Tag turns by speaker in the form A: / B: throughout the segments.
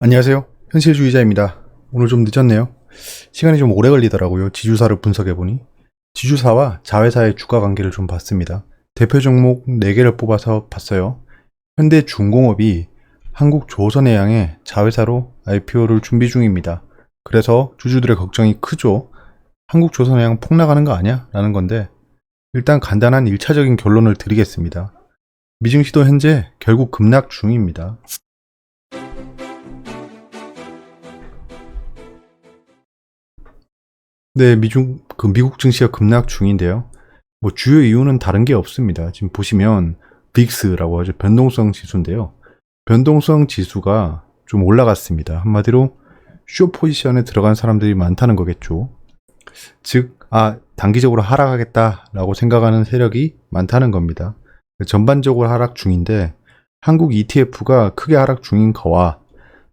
A: 안녕하세요. 현실주의자입니다. 오늘 좀 늦었네요. 시간이 좀 오래 걸리더라고요. 지주사를 분석해보니. 지주사와 자회사의 주가 관계를 좀 봤습니다. 대표 종목 4개를 뽑아서 봤어요. 현대중공업이 한국조선해양의 자회사로 IPO를 준비 중입니다. 그래서 주주들의 걱정이 크죠. 한국조선해양 폭락하는 거 아니야? 라는 건데 일단 간단한 1차적인 결론을 드리겠습니다. 미증시도 현재 결국 급락 중입니다. 네, 미국 증시가 급락 중인데요. 뭐 주요 이유는 다른 게 없습니다. 지금 보시면 빅스라고 하죠. 변동성 지수인데요. 변동성 지수가 좀 올라갔습니다. 한마디로 숏 포지션에 들어간 사람들이 많다는 거겠죠. 즉, 단기적으로 하락하겠다라고 생각하는 세력이 많다는 겁니다. 전반적으로 하락 중인데 한국 ETF가 크게 하락 중인 거와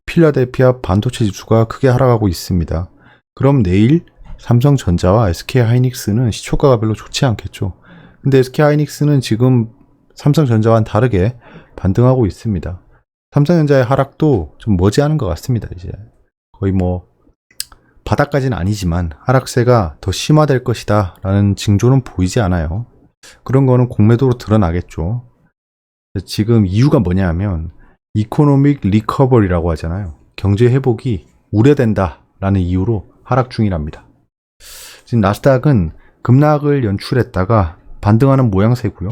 A: 필라델피아 반도체 지수가 크게 하락하고 있습니다. 그럼 내일 삼성전자와 SK하이닉스는 시초가가 별로 좋지 않겠죠. 근데 SK하이닉스는 지금 삼성전자와는 다르게 반등하고 있습니다. 삼성전자의 하락도 좀 머지않은 것 같습니다. 이제 거의 뭐 바닥까지는 아니지만 하락세가 더 심화될 것이다 라는 징조는 보이지 않아요. 그런 거는 공매도로 드러나겠죠. 지금 이유가 뭐냐 하면 이코노믹 리커버리라고 하잖아요. 경제 회복이 우려된다 라는 이유로 하락 중이랍니다. 지금 나스닥은 급락을 연출했다가 반등하는 모양새고요.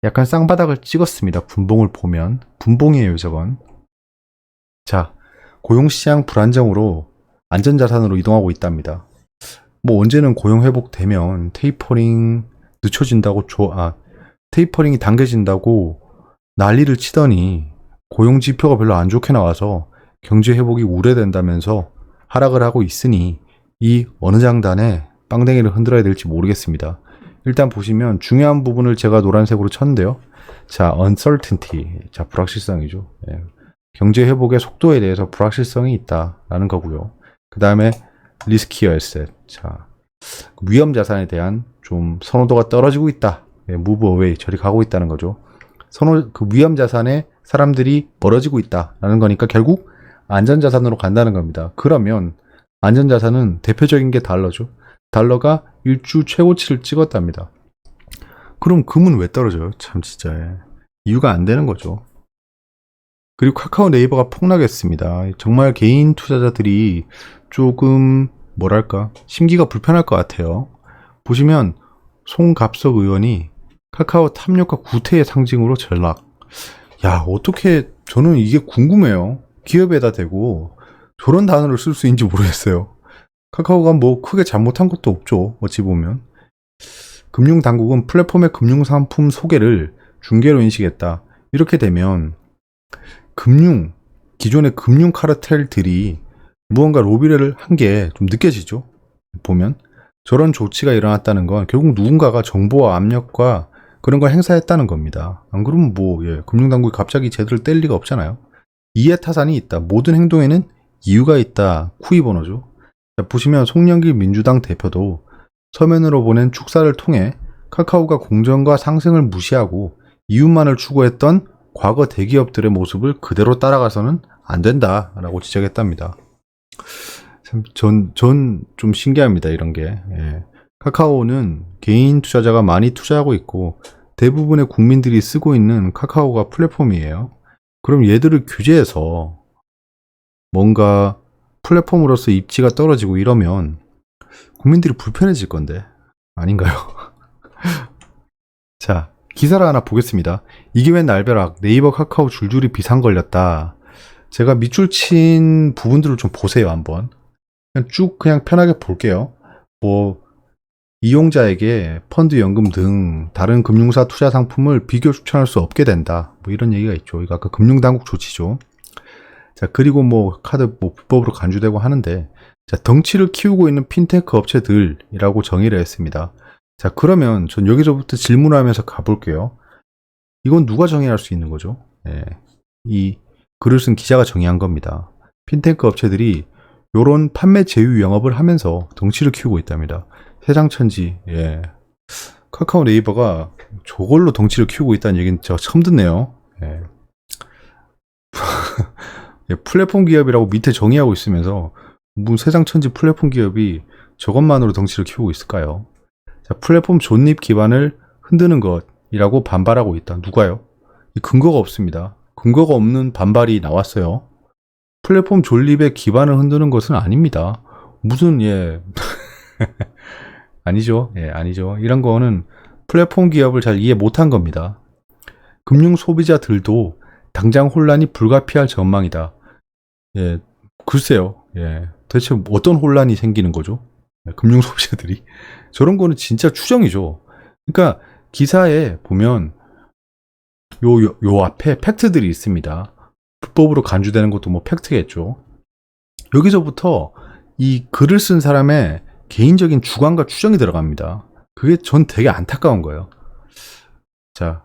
A: 약간 쌍바닥을 찍었습니다. 분봉을 보면. 분봉이에요, 저건. 자, 고용시장 불안정으로 안전자산으로 이동하고 있답니다. 뭐 언제는 고용 회복되면 테이퍼링이 당겨진다고 난리를 치더니 고용 지표가 별로 안 좋게 나와서 경제 회복이 우려된다면서 하락을 하고 있으니 이 어느 장단에 빵댕이를 흔들어야 될지 모르겠습니다. 일단 보시면 중요한 부분을 제가 노란색으로 쳤는데요. 자, uncertainty. 자, 불확실성이죠. 예. 경제 회복의 속도에 대해서 불확실성이 있다라는 거고요. 그 다음에 riskier asset. 자, 위험 자산에 대한 좀 선호도가 떨어지고 있다. 예, move away. 저리 가고 있다는 거죠. 그 위험 자산에 사람들이 멀어지고 있다라는 거니까 결국 안전 자산으로 간다는 겁니다. 그러면 안전자산은 대표적인 게 달러죠. 달러가 일주 최고치를 찍었답니다. 그럼 금은 왜 떨어져요? 참 진짜 이유가 안 되는 거죠. 그리고 카카오 네이버가 폭락했습니다. 정말 개인 투자자들이 조금 뭐랄까 심기가 불편할 것 같아요. 보시면 송갑석 의원이 카카오 탐욕과 구태의 상징으로 전락. 야, 어떻게 저는 이게 궁금해요. 기업에다 대고 저런 단어를 쓸 수 있는지 모르겠어요. 카카오가 뭐 크게 잘못한 것도 없죠. 어찌 보면. 금융당국은 플랫폼의 금융상품 소개를 중개로 인식했다. 이렇게 되면 기존의 금융 카르텔들이 무언가 로비를 한 게 좀 느껴지죠. 보면 저런 조치가 일어났다는 건 결국 누군가가 정보와 압력과 그런 걸 행사했다는 겁니다. 안 그러면 금융당국이 갑자기 제대로 뗄 리가 없잖아요. 이해타산이 있다. 모든 행동에는 이유가 있다. 쿠이 번호죠. 보시면 송영길 민주당 대표도 서면으로 보낸 축사를 통해 카카오가 공정과 상생을 무시하고 이윤만을 추구했던 과거 대기업들의 모습을 그대로 따라가서는 안 된다라고 지적했답니다. 참 전 좀 신기합니다. 이런 게. 예. 카카오는 개인 투자자가 많이 투자하고 있고 대부분의 국민들이 쓰고 있는 카카오가 플랫폼이에요. 그럼 얘들을 규제해서 뭔가 플랫폼으로서 입지가 떨어지고 이러면 국민들이 불편해질 건데 아닌가요? 자, 기사를 하나 보겠습니다. 이게 웬 날벼락, 네이버 카카오 줄줄이 비상 걸렸다. 제가 밑줄 친 부분들을 좀 보세요. 한번 그냥 편하게 볼게요. 뭐 이용자에게 펀드, 연금 등 다른 금융사 투자 상품을 비교 추천할 수 없게 된다. 뭐 이런 얘기가 있죠. 이거 아까 금융당국 조치죠. 자, 그리고 카드 불법으로 간주되고 하는데, 자, 덩치를 키우고 있는 핀테크 업체들이라고 정의를 했습니다. 자, 그러면 전 여기서부터 질문을 하면서 가볼게요. 이건 누가 정의할 수 있는 거죠? 예, 이 글을 쓴 기자가 정의한 겁니다. 핀테크 업체들이 요런 판매 제휴 영업을 하면서 덩치를 키우고 있답니다. 세상천지. 예. 카카오 네이버가 저걸로 덩치를 키우고 있다는 얘기는 제가 처음 듣네요. 예. 예, 플랫폼 기업이라고 밑에 정의하고 있으면서 뭐 세상 천지 플랫폼 기업이 저것만으로 덩치를 키우고 있을까요? 자, 플랫폼 존립 기반을 흔드는 것이라고 반발하고 있다. 누가요? 근거가 없습니다. 근거가 없는 반발이 나왔어요. 플랫폼 존립의 기반을 흔드는 것은 아닙니다. 무슨 예 아니죠. 예, 아니죠. 이런 거는 플랫폼 기업을 잘 이해 못한 겁니다. 금융 소비자들도 당장 혼란이 불가피할 전망이다. 예, 글쎄요. 예, 대체 어떤 혼란이 생기는 거죠? 금융 소비자들이 저런 거는 진짜 추정이죠. 그러니까 기사에 보면 요 앞에 팩트들이 있습니다. 불법으로 간주되는 것도 뭐 팩트겠죠. 여기서부터 이 글을 쓴 사람의 개인적인 주관과 추정이 들어갑니다. 그게 전 되게 안타까운 거예요. 자,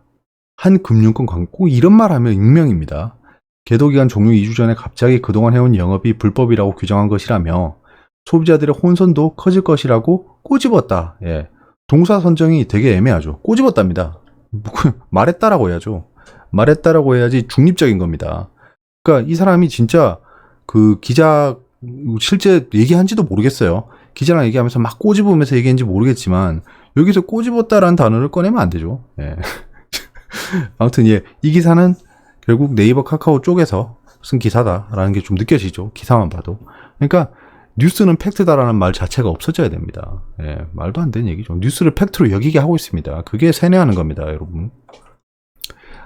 A: 한 금융권 광고 꼭 이런 말 하면 익명입니다. 계도기간 종료 2주 전에 갑자기 그동안 해온 영업이 불법이라고 규정한 것이라며 소비자들의 혼선도 커질 것이라고 꼬집었다. 예. 동사 선정이 되게 애매하죠. 꼬집었답니다. 말했다라고 해야죠. 말했다라고 해야지 중립적인 겁니다. 그러니까 이 사람이 진짜 그 기자 실제 얘기한지도 모르겠어요. 기자랑 얘기하면서 막 꼬집으면서 얘기했는지 모르겠지만 여기서 꼬집었다라는 단어를 꺼내면 안 되죠. 예. 아무튼 예, 이 기사는 결국 네이버 카카오 쪽에서 쓴 기사다라는 게 좀 느껴지죠. 기사만 봐도. 그러니까 뉴스는 팩트다라는 말 자체가 없어져야 됩니다. 예, 말도 안 되는 얘기죠. 뉴스를 팩트로 여기게 하고 있습니다. 그게 세뇌하는 겁니다, 여러분.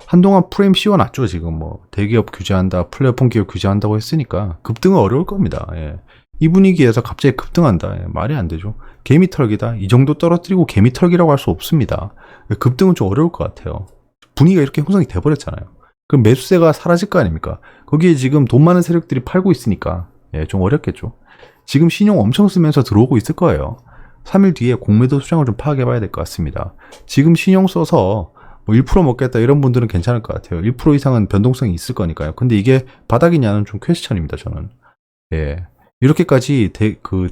A: 한동안 프레임 씌워놨죠. 지금 뭐 대기업 규제한다, 플랫폼 기업 규제한다고 했으니까 급등은 어려울 겁니다. 예. 이 분위기에서 갑자기 급등한다. 예, 말이 안 되죠. 개미털기다. 이 정도 떨어뜨리고 개미털기라고 할 수 없습니다. 급등은 좀 어려울 것 같아요. 분위기가 이렇게 형성이 돼버렸잖아요. 그럼 매수세가 사라질 거 아닙니까? 거기에 지금 돈 많은 세력들이 팔고 있으니까 예, 좀 어렵겠죠. 지금 신용 엄청 쓰면서 들어오고 있을 거예요. 3일 뒤에 공매도 수장을 좀 파악해봐야 될 것 같습니다. 지금 신용 써서 뭐 1% 먹겠다 이런 분들은 괜찮을 것 같아요. 1% 이상은 변동성이 있을 거니까요. 근데 이게 바닥이냐는 좀 퀘스천입니다, 저는. 예. 이렇게까지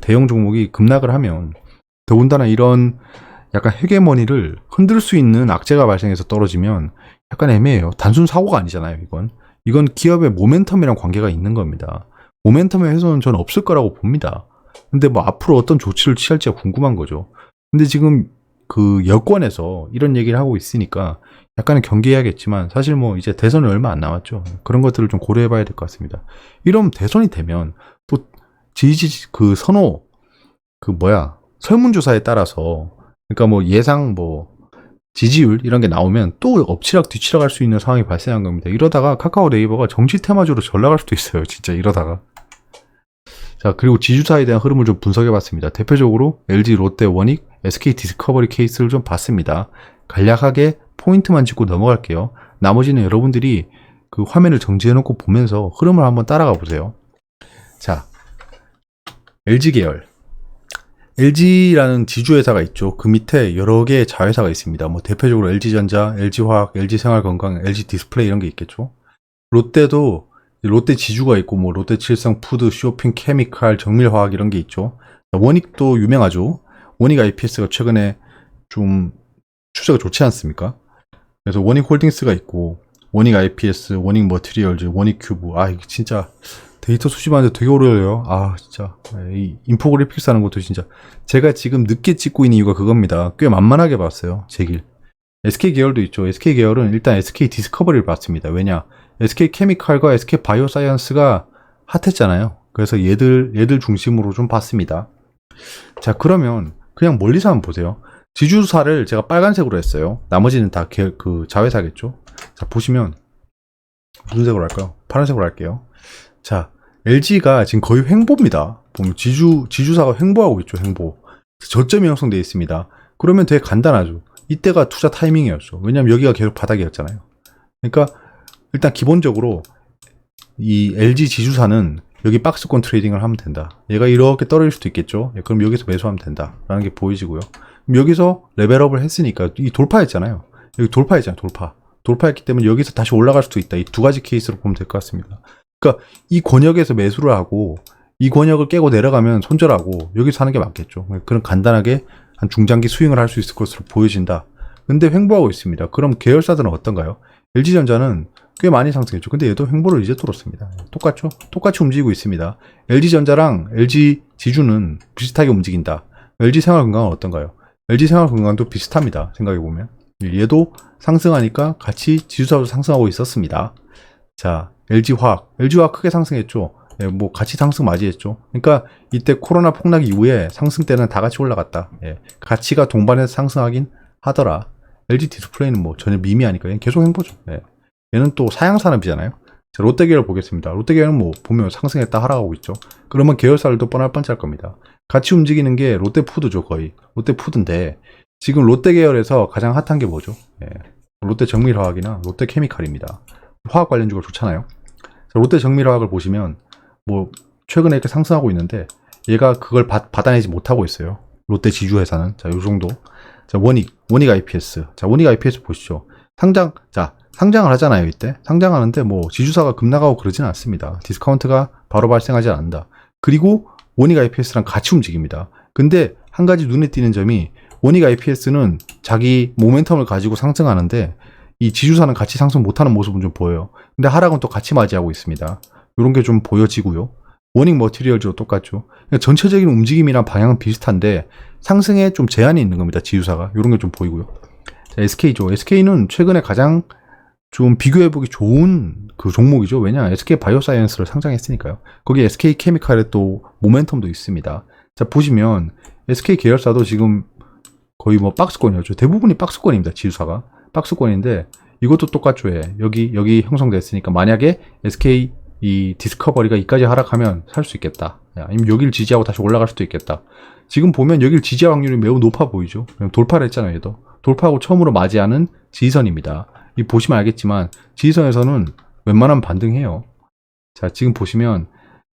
A: 대형 종목이 급락을 하면 더군다나 이런 약간 헤게모니를 흔들 수 있는 악재가 발생해서 떨어지면 약간 애매해요. 단순 사고가 아니잖아요, 이건. 이건 기업의 모멘텀이랑 관계가 있는 겁니다. 모멘텀의 훼손은 저는 없을 거라고 봅니다. 근데 뭐 앞으로 어떤 조치를 취할지가 궁금한 거죠. 근데 지금 그 여권에서 이런 얘기를 하고 있으니까 약간은 경계해야겠지만 사실 뭐 이제 대선이 얼마 안 남았죠. 그런 것들을 좀 고려해 봐야 될 것 같습니다. 이러면 대선이 되면 또 그 선호 설문조사에 따라서 그러니까 뭐 예상 뭐 지지율 이런 게 나오면 또 엎치락 뒤치락 할 수 있는 상황이 발생한 겁니다. 이러다가 카카오 네이버가 정치 테마주로 전락할 수도 있어요. 진짜 이러다가. 자, 그리고 지주사에 대한 흐름을 좀 분석해 봤습니다. 대표적으로 LG, 롯데, 원익, SK 디스커버리 케이스를 좀 봤습니다. 간략하게 포인트만 짚고 넘어갈게요. 나머지는 여러분들이 그 화면을 정지해 놓고 보면서 흐름을 한번 따라가 보세요. 자, LG 계열. LG라는 지주회사가 있죠. 그 밑에 여러 개의 자회사가 있습니다. 뭐 대표적으로 LG전자, LG화학, LG생활건강, LG디스플레이 이런 게 있겠죠. 롯데도 롯데 지주가 있고 뭐 롯데칠성, 푸드, 쇼핑, 케미칼, 정밀화학 이런 게 있죠. 원익도 유명하죠. 원익 IPS가 최근에 좀 추세가 좋지 않습니까? 그래서 원익홀딩스가 있고 원익 IPS, 원익 머티리얼즈, 원익 큐브. 아, 이게 진짜 데이터 수집하는데 되게 오래 걸려요. 아, 진짜. 이 인포그래픽스 하는 것도 진짜. 제가 지금 늦게 찍고 있는 이유가 그겁니다. 꽤 만만하게 봤어요. 제 길. SK 계열도 있죠. SK 계열은 일단 SK 디스커버리를 봤습니다. 왜냐? SK 케미칼과 SK 바이오사이언스가 핫했잖아요. 그래서 얘들 중심으로 좀 봤습니다. 자, 그러면 그냥 멀리서 한번 보세요. 지주사를 제가 빨간색으로 했어요. 나머지는 다 그 자회사겠죠. 자, 보시면 무슨 색으로 할까요? 파란색으로 할게요. 자, LG가 지금 거의 횡보입니다. 보면 지주사가 횡보하고 있죠, 횡보. 저점이 형성되어 있습니다. 그러면 되게 간단하죠. 이때가 투자 타이밍이었죠. 왜냐면 여기가 계속 바닥이었잖아요. 그러니까 일단 기본적으로 이 LG 지주사는 여기 박스권 트레이딩을 하면 된다. 얘가 이렇게 떨어질 수도 있겠죠. 그럼 여기서 매수하면 된다. 라는 게 보이시고요. 그럼 여기서 레벨업을 했으니까 이 돌파했잖아요. 여기 돌파했잖아요. 돌파했기 때문에 여기서 다시 올라갈 수도 있다. 이 두 가지 케이스로 보면 될 것 같습니다. 그러니까 이 권역에서 매수를 하고 이 권역을 깨고 내려가면 손절하고 여기서 하는 게 맞겠죠. 그런 간단하게 한 중장기 스윙을 할 수 있을 것으로 보여진다. 근데 횡보하고 있습니다. 그럼 계열사들은 어떤가요? LG전자는 꽤 많이 상승했죠. 근데 얘도 횡보를 이제 뚫었습니다. 똑같죠? 똑같이 움직이고 있습니다. LG전자랑 LG지주는 비슷하게 움직인다. LG생활건강은 어떤가요? LG생활건강도 비슷합니다. 생각해보면. 얘도 상승하니까 같이 지주사도 상승하고 있었습니다. 자, LG화학 크게 상승했죠. 예, 뭐 같이 상승 맞이했죠. 그러니까 이때 코로나 폭락 이후에 상승 때는 다 같이 올라갔다. 예, 가치가 동반해서 상승하긴 하더라. LG 디스플레이는 뭐 전혀 미미하니까 얘는 계속 횡보죠. 예. 얘는 또 사양산업이잖아요. 자, 롯데계열 보겠습니다. 롯데계열은 뭐 보면 상승했다 하락하고 있죠. 그러면 계열사들도 뻔할 뻔할 겁니다. 같이 움직이는 게 롯데푸드죠. 거의 롯데푸드인데 지금 롯데계열에서 가장 핫한 게 뭐죠? 예. 롯데정밀화학이나 롯데케미칼입니다. 화학 관련주가 좋잖아요. 자, 롯데정밀화학을 보시면 뭐 최근에 이렇게 상승하고 있는데 얘가 그걸 받아내지 못하고 있어요. 롯데 지주회사는. 자, 요 정도. 자, 원익 IPS. 자, 원익 IPS 보시죠. 상장을 하잖아요, 이때. 상장하는데 뭐 지주사가 급락하고 그러진 않습니다. 디스카운트가 바로 발생하지 않는다. 그리고 원익 IPS랑 같이 움직입니다. 근데 한 가지 눈에 띄는 점이 원익 IPS는 자기 모멘텀을 가지고 상승하는데 이 지주사는 같이 상승 못하는 모습은 좀 보여요. 근데 하락은 또 같이 맞이하고 있습니다. 이런 게 좀 보여지고요. 원익 머티리얼즈도 똑같죠. 그러니까 전체적인 움직임이랑 방향은 비슷한데 상승에 좀 제한이 있는 겁니다. 지주사가. 이런 게 좀 보이고요. 자, SK죠. SK는 최근에 가장 좀 비교해보기 좋은 그 종목이죠. 왜냐? SK 바이오사이언스를 상장했으니까요. 거기 SK 케미칼에 또 모멘텀도 있습니다. 자, 보시면 SK 계열사도 지금 거의 뭐 박스권이었죠. 대부분이 박스권입니다. 지주사가. 박스권인데 이것도 똑같죠. 예. 여기 형성됐으니까 만약에 SK 이 디스커버리가 이까지 하락하면 살 수 있겠다. 아니면 여기를 지지하고 다시 올라갈 수도 있겠다. 지금 보면 여기를 지지할 확률이 매우 높아 보이죠. 돌파를 했잖아요. 얘도. 돌파하고 처음으로 맞이하는 지지선입니다. 이 보시면 알겠지만 지지선에서는 웬만하면 반등해요. 자, 지금 보시면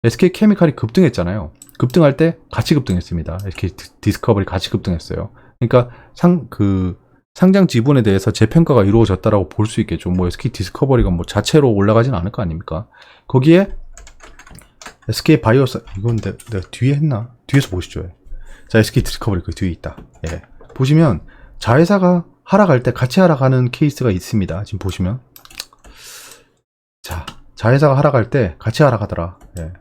A: SK 케미칼이 급등했잖아요. 급등할 때 같이 급등했습니다. SK 디스커버리 같이 급등했어요. 그러니까 상장 지분에 대해서 재평가가 이루어졌다라고 볼 수 있겠죠. 뭐 SK 디스커버리가 뭐 자체로 올라가진 않을 거 아닙니까? 거기에 SK 바이오사 이건 내가 뒤에 했나? 뒤에서 보시죠. 자, SK 디스커버리 그 뒤에 있다. 예. 보시면 자회사가 하락할 때 같이 하락하는 케이스가 있습니다. 지금 보시면 자, 자회사가 하락할 때 같이 하락하더라. 예.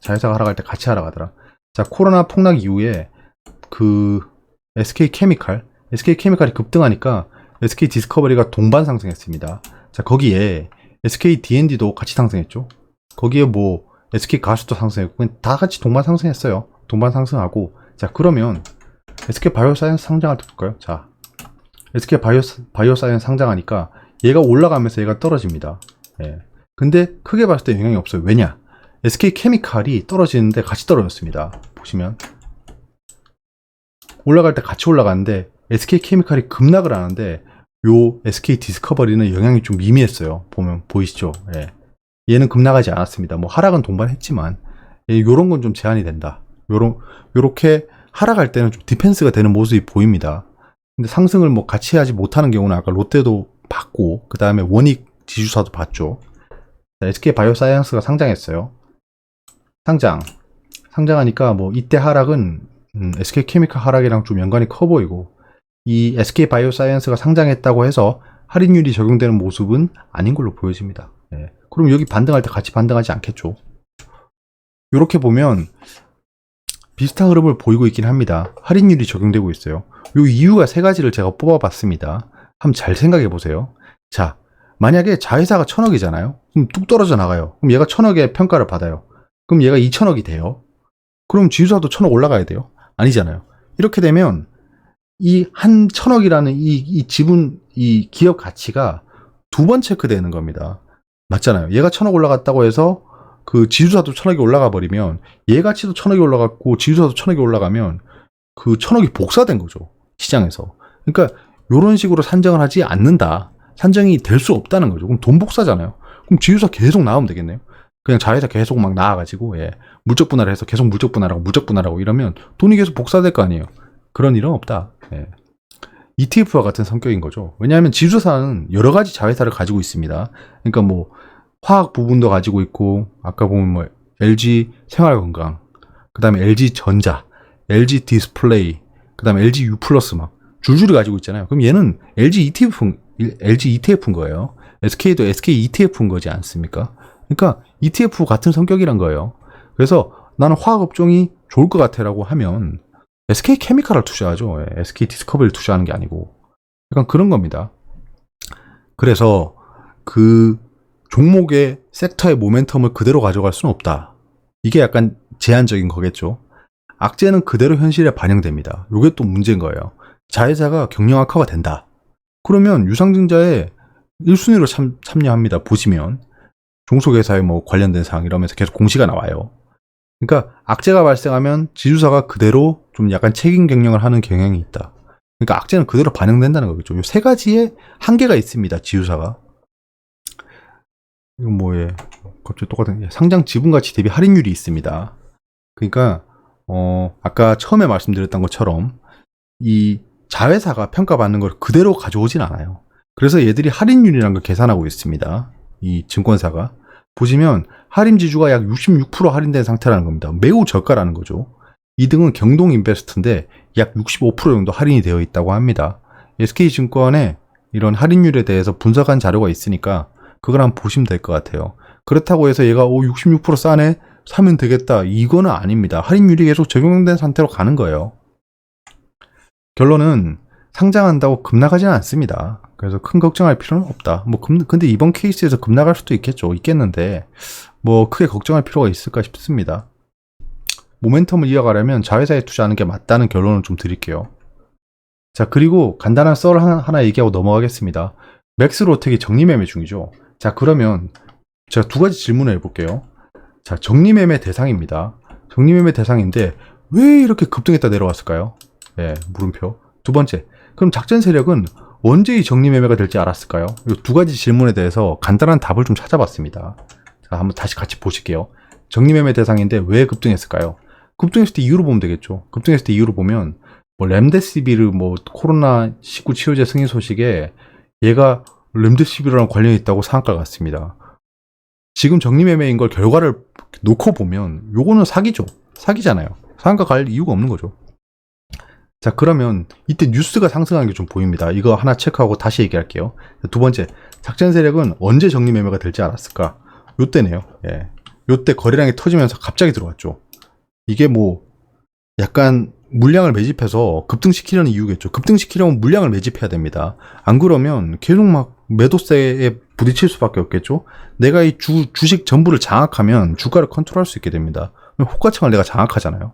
A: 자회사가 하락할 때 같이 하락하더라. 자, 코로나 폭락 이후에 그 SK 케미칼이 급등하니까 SK 디스커버리가 동반 상승했습니다. 자, 거기에 SK D&D도 같이 상승했죠. 거기에 뭐 SK 가수도 상승했고 다 같이 동반 상승했어요. 동반 상승하고 자, 그러면 SK 바이오사이언스 상장할 때 볼까요? 자, SK 바이오사이언스 상장하니까 얘가 올라가면서 얘가 떨어집니다. 예. 근데 크게 봤을 때 영향이 없어요. 왜냐? SK 케미칼이 떨어지는데 같이 떨어졌습니다. 보시면 올라갈 때 같이 올라가는데 SK 케미칼이 급락을 하는데 요 SK 디스커버리는 영향이 좀 미미했어요. 보면 보이시죠? 예. 얘는 급락하지 않았습니다. 뭐 하락은 동반했지만 요런 건 좀 제한이 된다. 요렇게 하락할 때는 좀 디펜스가 되는 모습이 보입니다. 근데 상승을 뭐 같이 하지 못하는 경우는 아까 롯데도 봤고 그 다음에 원익 지주사도 봤죠. SK 바이오사이언스가 상장했어요. 상장하니까 뭐 이때 하락은 SK 케미칼 하락이랑 좀 연관이 커 보이고 이 SK 바이오사이언스가 상장했다고 해서 할인율이 적용되는 모습은 아닌 걸로 보여집니다. 예. 그럼 여기 반등할 때 같이 반등하지 않겠죠. 이렇게 보면 비슷한 흐름을 보이고 있긴 합니다. 할인율이 적용되고 있어요. 요 이유가 세 가지를 제가 뽑아봤습니다. 한번 잘 생각해 보세요. 자, 만약에 자회사가 1000억이잖아요. 그럼 뚝 떨어져 나가요. 그럼 얘가 1000억의 평가를 받아요. 그럼 얘가 2000억이 돼요. 그럼 지주사도 1000억 올라가야 돼요? 아니잖아요. 이렇게 되면 이 한 1000억이라는 이 지분, 이 기업 가치가 두 번 체크되는 겁니다. 맞잖아요. 얘가 1000억 올라갔다고 해서 그 지주사도 1000억이 올라가 버리면 얘 가치도 1000억이 올라갔고 지주사도 1000억이 올라가면 그 1000억이 복사된 거죠. 시장에서. 그러니까 이런 식으로 산정을 하지 않는다. 산정이 될 수 없다는 거죠. 그럼 돈 복사잖아요. 그럼 지주사 계속 나오면 되겠네요. 그냥 자회사 계속 막 나와가지고 물적 분할을 해서 계속 물적 분할하고 이러면 돈이 계속 복사될 거 아니에요. 그런 일은 없다. 예. ETF와 같은 성격인 거죠. 왜냐하면 지주사는 여러 가지 자회사를 가지고 있습니다. 그러니까 뭐 화학 부분도 가지고 있고 아까 보면 뭐 LG 생활건강, 그 다음에 LG 전자, LG 디스플레이, 그 다음에 LG U 플러스 막 줄줄이 가지고 있잖아요. 그럼 얘는 LG ETF인 거예요. SK도 SK ETF인 거지 않습니까? 그러니까 ETF 같은 성격이란 거예요. 그래서 나는 화학업종이 좋을 것 같아라고 하면 SK 케미칼을 투자하죠. SK 디스커버리를 투자하는 게 아니고. 약간 그런 겁니다. 그래서 그 종목의 섹터의 모멘텀을 그대로 가져갈 수는 없다. 이게 약간 제한적인 거겠죠. 악재는 그대로 현실에 반영됩니다. 이게 또 문제인 거예요. 자회사가 경영 악화가 된다. 그러면 유상증자에 1순위로 참여합니다. 보시면 종속회사에 뭐 관련된 사항 이러면서 계속 공시가 나와요. 그러니까 악재가 발생하면 지주사가 그대로 좀 약간 책임 경영을 하는 경향이 있다. 그러니까 악재는 그대로 반영된다는 거겠죠. 이 세 가지의 한계가 있습니다. 지주사가. 이건 뭐예? 갑자기 똑같은 상장 지분가치 대비 할인율이 있습니다. 그러니까 아까 처음에 말씀드렸던 것처럼 이 자회사가 평가받는 걸 그대로 가져오진 않아요. 그래서 얘들이 할인율이라는 걸 계산하고 있습니다. 이 증권사가. 보시면 할인 지주가 약 66% 할인된 상태라는 겁니다. 매우 저가라는 거죠. 2등은 경동인베스트인데 약 65% 정도 할인이 되어 있다고 합니다. SK증권에 이런 할인율에 대해서 분석한 자료가 있으니까 그걸 한번 보시면 될 것 같아요. 그렇다고 해서 얘가 66% 싸네? 사면 되겠다. 이거는 아닙니다. 할인율이 계속 적용된 상태로 가는 거예요. 결론은 상장한다고 급락하지는 않습니다. 그래서 큰 걱정할 필요는 없다. 근데 이번 케이스에서 급락할 수도 있겠는데, 크게 걱정할 필요가 있을까 싶습니다. 모멘텀을 이어가려면 자회사에 투자하는 게 맞다는 결론을 좀 드릴게요. 자, 그리고 간단한 썰 하나 얘기하고 넘어가겠습니다. 맥스로텍이 정리매매 중이죠. 자, 그러면 제가 두 가지 질문을 해볼게요. 자, 정리매매 대상입니다. 정리매매 대상인데 왜 이렇게 급등했다 내려왔을까요? 네, 물음표. 두 번째, 그럼 작전 세력은 언제 이 정리매매가 될지 알았을까요? 이 두 가지 질문에 대해서 간단한 답을 좀 찾아봤습니다. 자, 한번 다시 같이 보실게요. 정리매매 대상인데 왜 급등했을까요? 급등했을 때 이유로 보면 되겠죠. 급등했을 때 이유로 보면 렘데시비르 코로나19 치료제 승인 소식에 얘가 렘데시비르랑 관련이 있다고 상한가가 갔습니다. 지금 정리매매인 걸 결과를 놓고 보면 요거는 사기죠. 사기잖아요. 상한가 갈 이유가 없는 거죠. 자, 그러면 이때 뉴스가 상승하는 게 좀 보입니다. 이거 하나 체크하고 다시 얘기할게요. 두 번째, 작전 세력은 언제 정리매매가 될지 알았을까? 요때네요. 예. 요때 거래량이 터지면서 갑자기 들어왔죠. 이게 약간 물량을 매집해서 급등시키려는 이유겠죠. 급등시키려면 물량을 매집해야 됩니다. 안 그러면 계속 매도세에 부딪힐 수밖에 없겠죠. 내가 이 주식 전부를 장악하면 주가를 컨트롤할 수 있게 됩니다. 호가창을 내가 장악하잖아요.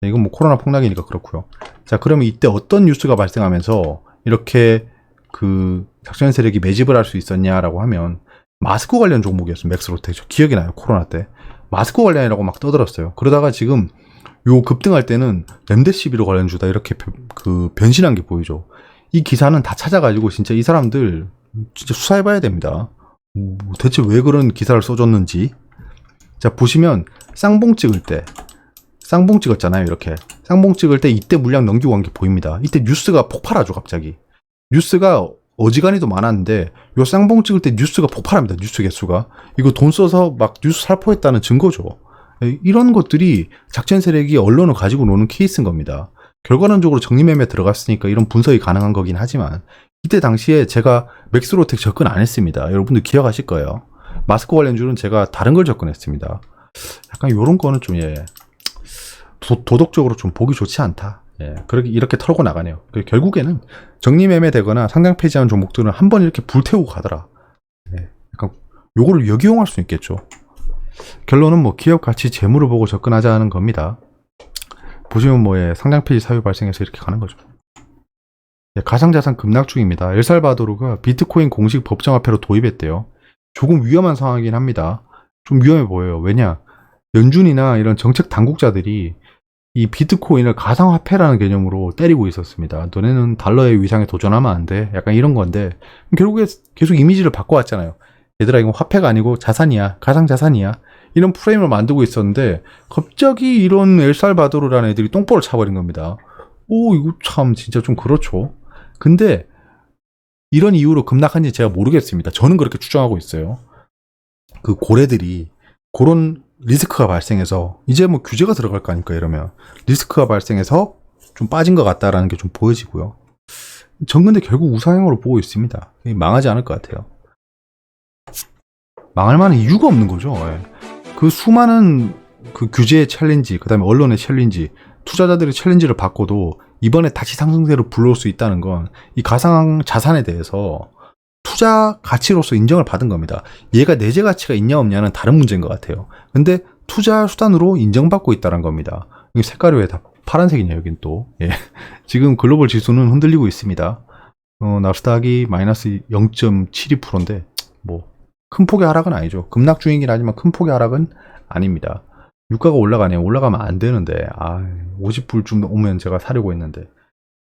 A: 이건 코로나 폭락이니까 그렇고요. 자, 그러면 이때 어떤 뉴스가 발생하면서 이렇게 작전 세력이 매집을 할 수 있었냐라고 하면 마스크 관련 종목이었어요. 맥스로텍. 기억이 나요. 코로나 때. 마스크 관련이라고 막 떠들었어요. 그러다가 지금 요 급등할 때는 렘데시비로 관련주다 이렇게 변신한 게 보이죠. 이 기사는 다 찾아가지고 진짜 이 사람들 진짜 수사해봐야 됩니다. 대체 왜 그런 기사를 써줬는지. 자, 보시면 쌍봉 찍었잖아요. 이렇게 쌍봉 찍을 때 이때 물량 넘기고 간 게 보입니다. 이때 뉴스가 폭발하죠. 갑자기 뉴스가 어지간히도 많았는데 요 쌍봉 찍을 때 뉴스가 폭발합니다. 뉴스 개수가. 이거 돈 써서 막 뉴스 살포했다는 증거죠. 이런 것들이 작전 세력이 언론을 가지고 노는 케이스인 겁니다. 결과론적으로 정리매매 들어갔으니까 이런 분석이 가능한 거긴 하지만 이때 당시에 제가 맥스로텍 접근 안 했습니다. 여러분들 기억하실 거예요. 마스크 관련주는 제가 다른 걸 접근했습니다. 약간 요런 거는 좀 도덕적으로 좀 보기 좋지 않다. 이렇게 털고 나가네요. 결국에는 정리매매 되거나 상장 폐지한 종목들은 한번 이렇게 불태우고 가더라. 약간 요거를 역이용할 수 있겠죠. 결론은 기업 가치 재물을 보고 접근하자는 겁니다. 보시면 상장 폐지 사유 발생해서 이렇게 가는 거죠. 가상자산 급락 중입니다. 엘살바도르가 비트코인 공식 법정화폐로 도입했대요. 조금 위험한 상황이긴 합니다. 좀 위험해 보여요. 왜냐? 연준이나 이런 정책 당국자들이 이 비트코인을 가상화폐라는 개념으로 때리고 있었습니다. 너네는 달러의 위상에 도전하면 안 돼. 약간 이런 건데 결국에 계속 이미지를 바꿔왔잖아요. 얘들아, 이건 화폐가 아니고 자산이야. 가상자산이야. 이런 프레임을 만들고 있었는데 갑자기 이런 엘살바도르라는 애들이 똥볼을 차버린 겁니다. 이거 참 진짜 좀 그렇죠. 근데 이런 이유로 급락한지 제가 모르겠습니다. 저는 그렇게 추정하고 있어요. 고래들이 그런 리스크가 발생해서 이제 규제가 들어갈 거 아닙니까? 이러면 리스크가 발생해서 좀 빠진 것 같다라는 게 좀 보여지고요. 전 근데 결국 우상향으로 보고 있습니다. 망하지 않을 것 같아요. 망할 만한 이유가 없는 거죠. 예. 그 수많은 그 규제의 챌린지, 그 다음에 언론의 챌린지, 투자자들의 챌린지를 받고도 이번에 다시 상승세로 불러올 수 있다는 건 이 가상 자산에 대해서 투자 가치로서 인정을 받은 겁니다. 얘가 내재 가치가 있냐 없냐는 다른 문제인 것 같아요. 근데 투자 수단으로 인정받고 있다는 겁니다. 여기 색깔이 왜 다 파란색이냐, 여긴 또. 예. 지금 글로벌 지수는 흔들리고 있습니다. 나스닥이 마이너스 0.72%인데, 뭐, 큰 폭의 하락은 아니죠. 급락 중이긴 하지만 큰 폭의 하락은 아닙니다. 유가가 올라가네요. 올라가면 안 되는데, 50불쯤 오면 제가 사려고 했는데,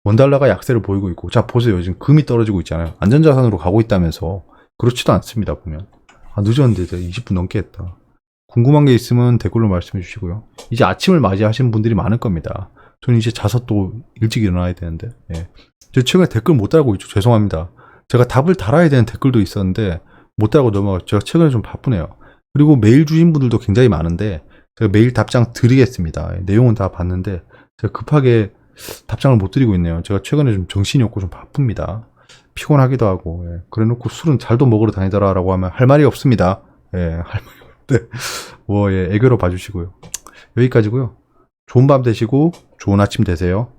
A: 원달러가 약세를 보이고 있고, 자, 보세요. 지금 금이 떨어지고 있잖아요. 안전자산으로 가고 있다면서. 그렇지도 않습니다, 보면. 늦었는데, 20분 넘게 했다. 궁금한 게 있으면 댓글로 말씀해 주시고요. 이제 아침을 맞이하시는 분들이 많을 겁니다. 저는 이제 자서 또 일찍 일어나야 되는데, 예. 저 최근에 댓글 못 달고 있죠. 죄송합니다. 제가 답을 달아야 되는 댓글도 있었는데, 못 달고 넘어갔죠. 제가 최근에 좀 바쁘네요. 그리고 메일 주신 분들도 굉장히 많은데, 제가 메일 답장 드리겠습니다. 내용은 다 봤는데, 제가 급하게 답장을 못 드리고 있네요. 제가 최근에 좀 정신이 없고 좀 바쁩니다. 피곤하기도 하고, 예. 그래 놓고 술은 잘도 먹으러 다니더라 라고 하면 할 말이 없습니다. 예, 할 말이 없는데, 예, 애교로 봐주시고요. 여기까지고요. 좋은 밤 되시고, 좋은 아침 되세요.